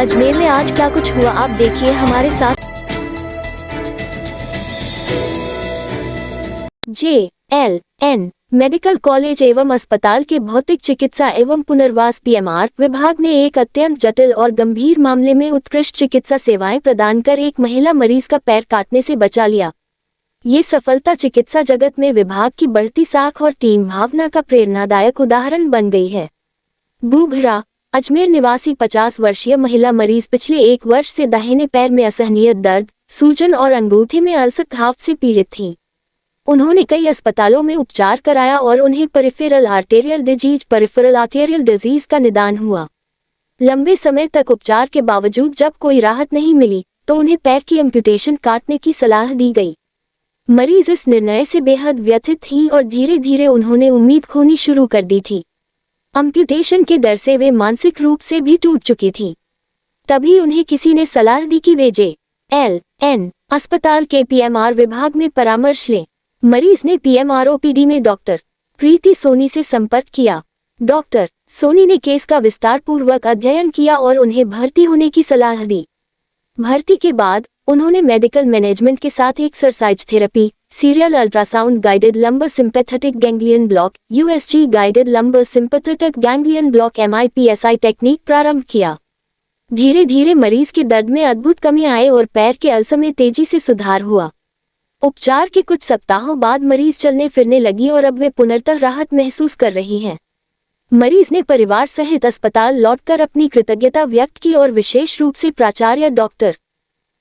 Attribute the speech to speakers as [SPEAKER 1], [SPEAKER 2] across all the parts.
[SPEAKER 1] अजमेर में आज क्या कुछ हुआ आप देखिए हमारे साथ। JLN मेडिकल कॉलेज एवं अस्पताल के भौतिक चिकित्सा एवं पुनर्वास PMR विभाग ने एक अत्यंत जटिल और गंभीर मामले में उत्कृष्ट चिकित्सा सेवाएं प्रदान कर एक महिला मरीज का पैर काटने से बचा लिया। ये सफलता चिकित्सा जगत में विभाग की बढ़ती साख और टीम भावना का प्रेरणादायक उदाहरण बन गई है। बूघरा अजमेर निवासी 50 वर्षीय महिला मरीज पिछले 1 वर्ष से दाहिने पैर में असहनीय दर्द, सूजन और अंगूठे में अल्सर घाव से पीड़ित थीं। उन्होंने कई अस्पतालों में उपचार कराया और उन्हें पेरिफेरल आर्टेरियल डिजीज का निदान हुआ। लंबे समय तक उपचार के बावजूद जब कोई राहत नहीं मिली तो उन्हें पैर की एम्पुटेशन काटने की सलाह दी गई। मरीज इस निर्णय से बेहद व्यथित थीं और धीरे धीरे उन्होंने उम्मीद खोनी शुरू कर दी थी। एम्पुटेशन के डर से वे मानसिक रूप से भी टूट चुकी थीं। तभी उन्हें किसी ने सलाह दी कि वे JLN अस्पताल के PMR विभाग में परामर्श लें। मरीज ने PMR OPD में डॉक्टर प्रीति सोनी से संपर्क किया। डॉक्टर सोनी ने केस का विस्तारपूर्वक अध्ययन किया और उन्हें भर्ती होने की सलाह दी। भर्ती के बाद उन्होंने मेडिकल मैनेजमेंट के साथ exercise therapy, serial ultrasound guided lumbar sympathetic ganglion block USG guided lumbar sympathetic ganglion block MIPSI technique प्रारंभ किया। धीरे धीरे मरीज के दर्द में अद्भुत कमी आए और पैर के अल्सर में तेजी से सुधार हुआ। उपचार के कुछ सप्ताहों बाद मरीज चलने फिरने लगी और अब वे पुनर्तः राहत महसूस कर रही हैं। मरीज ने परिवार सहित अस्पताल लौटकर अपनी कृतज्ञता व्यक्त की और विशेष रूप से प्राचार्य डॉक्टर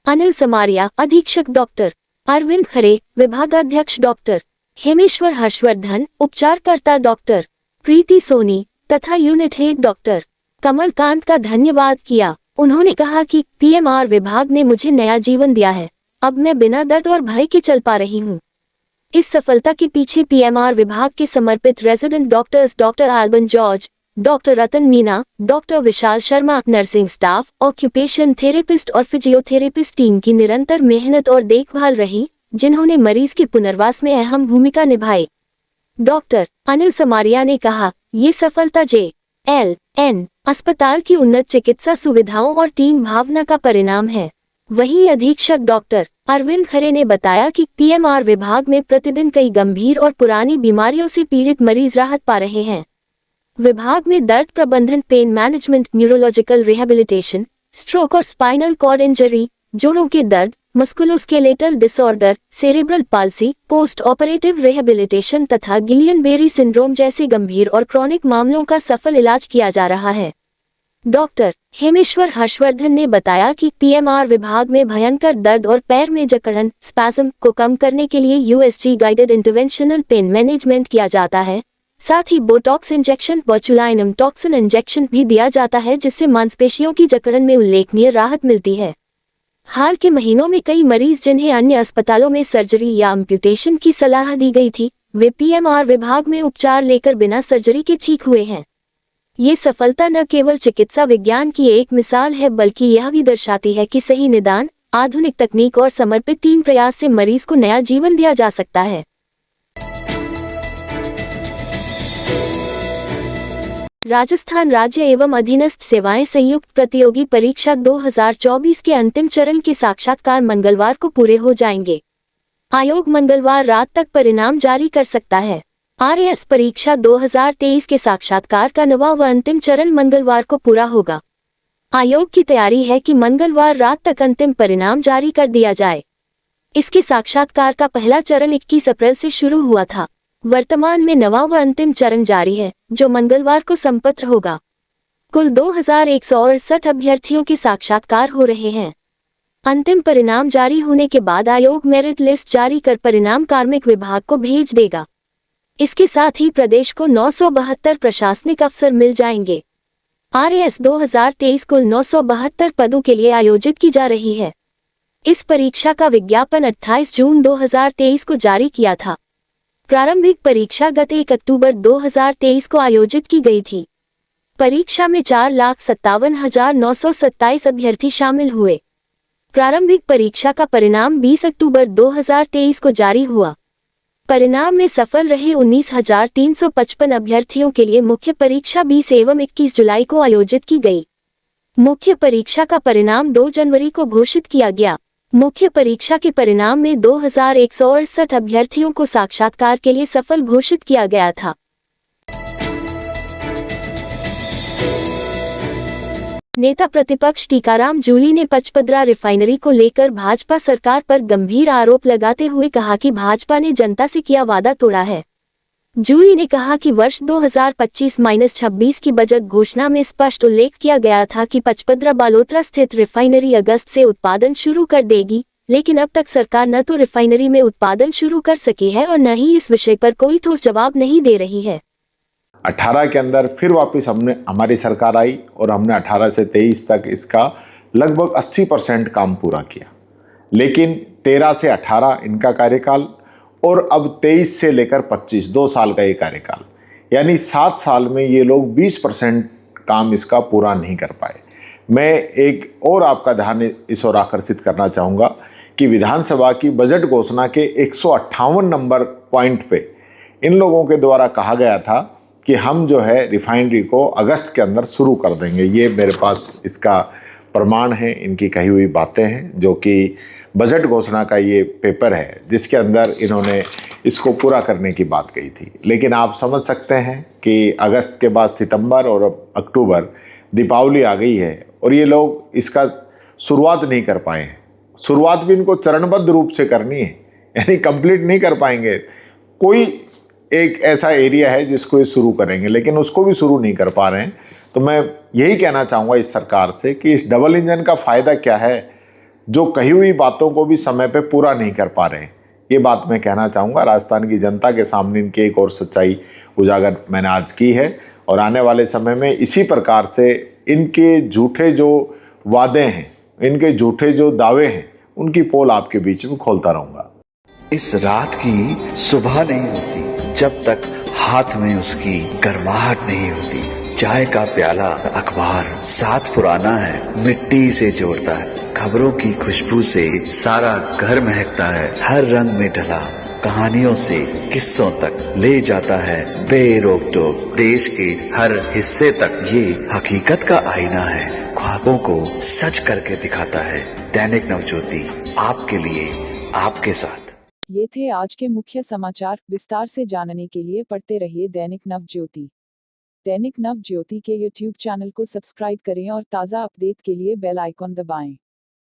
[SPEAKER 1] अनिल समारिया, अधीक्षक डॉक्टर अरविंद खरे, विभागाध्यक्ष डॉक्टर हेमेश्वर हर्षवर्धन, उपचारकर्ता डॉक्टर प्रीति सोनी तथा यूनिट हेड डॉक्टर कमलकांत का धन्यवाद किया। उन्होंने कहा कि PMR विभाग ने मुझे नया जीवन दिया है। अब मैं बिना दर्द और भय के चल पा रही हूँ। इस सफलता के पीछे PMR विभाग के समर्पित resident doctors doctor Alban George, doctor Ratan Meena, doctor Vishal Sharma, nursing staff, occupation therapist और फिजियोथेरेपिस्ट टीम की निरंतर मेहनत और देखभाल रही, जिन्होंने मरीज के पुनर्वास में अहम भूमिका निभाई। डॉक्टर अनिल समारिया ने कहा, ये सफलता JLN अस्पताल की उन्नत चिकित्सा सुविधाओं और टीम भावना का परिणाम है। वहीं अधीक्षक डॉक्टर अरविंद खरे ने बताया कि PMR विभाग में प्रतिदिन कई गंभीर और पुरानी बीमारियों से पीड़ित मरीज राहत पा रहे हैं। विभाग में दर्द प्रबंधन, pain management, neurological rehabilitation, stroke और स्पाइनल कॉर्ड इंजरी, जोड़ों के दर्द, musculoskeletal disorder, cerebral palsy, post operative rehabilitation तथा गिलियन बेरी सिंड्रोम जैसे गंभीर और क्रॉनिक मामलों का सफल इलाज किया जा रहा है। डॉक्टर हेमेश्वर हर्षवर्धन ने बताया कि PMR विभाग में भयंकर दर्द और पैर में जकड़न स्पैज्म को कम करने के लिए USG guided interventional pain management किया जाता है। साथ ही बोटॉक्स इंजेक्शन, बोचुलाइनम टॉक्सिन इंजेक्शन भी दिया जाता है, जिससे मांसपेशियों की जकड़न में उल्लेखनीय राहत मिलती है। हाल के महीनों में कई मरीज जिन्हें अन्य अस्पतालों में सर्जरी या एम्पुटेशन की सलाह दी गई थी, वे PMR विभाग में उपचार लेकर बिना सर्जरी के ठीक हुए हैं। ये सफलता न केवल चिकित्सा विज्ञान की एक मिसाल है, बल्कि यह भी दर्शाती है कि सही निदान, आधुनिक तकनीक और समर्पित टीम प्रयास से मरीज को नया जीवन दिया जा सकता है। राजस्थान राज्य एवं अधीनस्थ सेवाएं संयुक्त प्रतियोगी परीक्षा 2024 के अंतिम चरण के साक्षात्कार मंगलवार को पूरे हो जाएंगे। आयोग मंगलवार रात तक परिणाम जारी कर सकता है। RAS परीक्षा 2023 के साक्षात्कार का 9वां व अंतिम चरण मंगलवार को पूरा होगा। आयोग की तैयारी है कि मंगलवार रात तक अंतिम परिणाम जारी कर दिया जाए। इसके साक्षात्कार का पहला चरण 21 अप्रैल से शुरू हुआ था। वर्तमान में 9वां व अंतिम चरण जारी है, जो मंगलवार को संपन्न होगा। कुल 2168 अभ्यर्थियों के साक्षात्कार हो रहे हैं। अंतिम परिणाम जारी होने के बाद आयोग मेरिट लिस्ट जारी कर परिणाम कार्मिक विभाग को भेज देगा। इसके साथ ही प्रदेश को 972 प्रशासनिक अफसर मिल जाएंगे। RAS 2023 कुल 972 पदों के लिए आयोजित की जा रही है। इस परीक्षा का विज्ञापन 28 जून 2023 को जारी किया था। प्रारंभिक परीक्षा गत 1 अक्टूबर 2023 को आयोजित की गई थी। परीक्षा में 4,57,927 अभ्यर्थी शामिल हुए। प्रारंभिक परीक्षा का परिणाम 20 अक्टूबर 2023 को जारी हुआ। परिणाम में सफल रहे 19,355 अभ्यर्थियों के लिए मुख्य परीक्षा 20 एवं 21 जुलाई को आयोजित की गई। मुख्य परीक्षा का परिणाम 2 जनवरी को घोषित किया गया। मुख्य परीक्षा के परिणाम में 2168 अभ्यर्थियों को साक्षात्कार के लिए सफल घोषित किया गया था। नेता प्रतिपक्ष टीकाराम जूली ने पचपदरा रिफाइनरी को लेकर भाजपा सरकार पर गंभीर आरोप लगाते हुए कहा कि भाजपा ने जनता से किया वादा तोड़ा है। जूली ने कहा कि वर्ष 2025-26 की बजट घोषणा में स्पष्ट उल्लेख किया गया था कि पचपदरा बालोतरा स्थित रिफाइनरी अगस्त से उत्पादन शुरू कर देगी, लेकिन अब तक सरकार न तो रिफाइनरी में उत्पादन शुरू कर सकी है और न ही इस विषय पर कोई ठोस जवाब नहीं दे रही है।
[SPEAKER 2] 18 के अंदर फिर वापस हमारी सरकार आई और हमने 18 से 23 तक इसका लगभग 80% काम पूरा किया। लेकिन 13 से 18 इनका कार्यकाल और अब 23 से लेकर 25 2 साल का ये कार्यकाल, यानी 7 साल में ये लोग 20% काम इसका पूरा नहीं कर पाए। मैं एक और आपका ध्यान इस ओर आकर्षित करना चाहूँगा कि विधानसभा की बजट घोषणा के 158 नंबर पॉइंट पे इन लोगों के द्वारा कहा गया था कि हम जो है रिफाइनरी को अगस्त के अंदर शुरू कर देंगे। ये मेरे पास इसका प्रमाण है, इनकी कही हुई बातें हैं, जो कि बजट घोषणा का ये पेपर है जिसके अंदर इन्होंने इसको पूरा करने की बात कही थी। लेकिन आप समझ सकते हैं कि अगस्त के बाद सितंबर और अक्टूबर दीपावली आ गई है और ये लोग इसका शुरुआत नहीं कर पाए हैं। शुरुआत भी इनको चरणबद्ध रूप से करनी है, यानी कंप्लीट नहीं कर पाएंगे। कोई एक ऐसा एरिया है जिसको ये शुरू करेंगे, लेकिन उसको भी शुरू नहीं कर पा रहे हैं। तो मैं यही कहना चाहूँगा इस सरकार से कि इस डबल इंजन का फ़ायदा क्या है, जो कही हुई बातों को भी समय पे पूरा नहीं कर पा रहे हैं। ये बात मैं कहना चाहूँगा। राजस्थान की जनता के सामने इनकी एक और सच्चाई उजागर मैंने आज की है और आने वाले समय में इसी प्रकार से इनके झूठे जो वादे हैं, इनके झूठे जो दावे हैं, उनकी पोल आपके बीच में खोलता रहूँगा।
[SPEAKER 3] इस रात की सुबह नहीं होती जब तक हाथ में उसकी गर्माहट नहीं होती। चाय का प्याला, अखबार साथ पुराना है, मिट्टी से जोड़ता है। खबरों की खुशबू से सारा घर महकता है। हर रंग में ढला कहानियों से किस्सों तक ले जाता है बेरोक टोक। देश के हर हिस्से तक ये हकीकत का आईना है, ख्वाबों को सच करके दिखाता है। दैनिक नवज्योति, आपके लिए, आपके साथ।
[SPEAKER 4] ये थे आज के मुख्य समाचार। विस्तार से जानने के लिए पढ़ते रहिए दैनिक नवज्योति। दैनिक नवज्योति के YouTube चैनल को सब्सक्राइब करें और ताज़ा अपडेट के लिए बेल आइकॉन दबाएं।